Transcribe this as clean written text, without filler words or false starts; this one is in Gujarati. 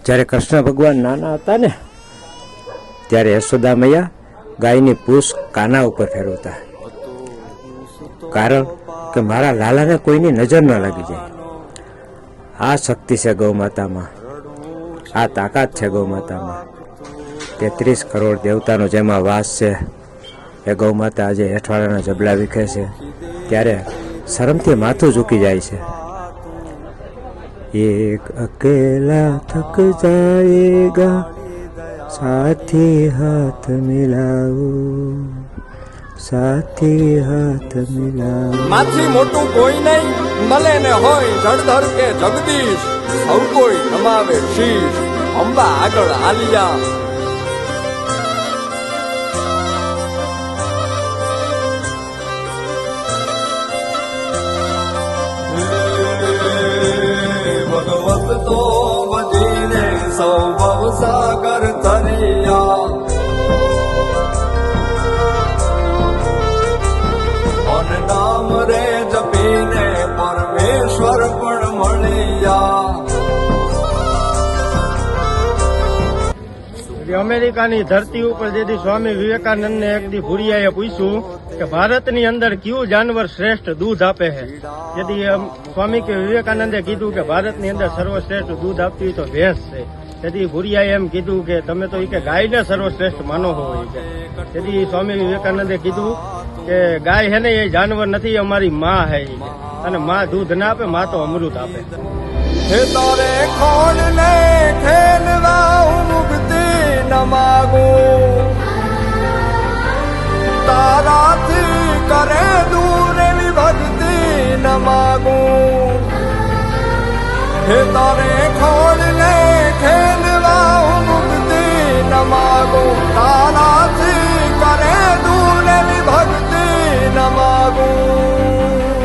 જ્યારે કૃષ્ણ ભગવાન નાના હતા ને ત્યારે યશોદા મૈયા ગાયની પૂંછ કાના ઉપર ફેરવતા, કારણ કે મારા લાલાને કોઈની નજર ન લાગી જાય. આ શક્તિ છે ગૌ માતામાં, આ તાકાત છે ગૌ માતામાં. 33 કરોડ દેવતાનો જેમાં વાસ છે એ ગૌ માતા આજે હેઠવાળાના જબલા વિખે છે ત્યારે શરમથી માથું ઝૂકી જાય છે. એક અકેલા થક જાયેગા સાથી હાથ મિલાવો, સાથી હાથ મિલાવો. માથી મોટું કોઈ નહીં મળે ને હોય જળધર કે જગદીશ, સૌ કોઈ નમાવે શીશ અંબા આગળ આલિયા. ભગવત તો બજીને સૌ ભવસાગર તરિયા, અન નામ રે જપીને પરમેશ્વર પણ મળ્યા. અમેરિકાની ધરતી ઉપર જેથી સ્વામી વિવેકાનંદને એક દી ભુરિયાએ પૂછ્યું કે ભારતની અંદર કયું જાનવર શ્રેષ્ઠ દૂધ આપે છે. જેથી સ્વામી કે વિવેકાનંદે કીધું કે ભારતની અંદર સર્વશ્રેષ્ઠ દૂધ આપતી હોય તો ભેંસ છે. તેથી ભુરિયાએ એમ કીધું કે તમે તો કે ગાયને સર્વશ્રેષ્ઠ માનો હોય છે. તેથી સ્વામી વિવેકાનંદે કીધું કે ગાય છે ને એ જાનવર નથી, અમારી માં છે, અને માં દૂધ ના આપે, માં તો અમૃત આપે. હે તારે ખોડ ને ખેલવા મુક્તિ ન માગું, તારાથી કરે દૂર એવી ભક્તિ ન માગું. હે તારે ખોડ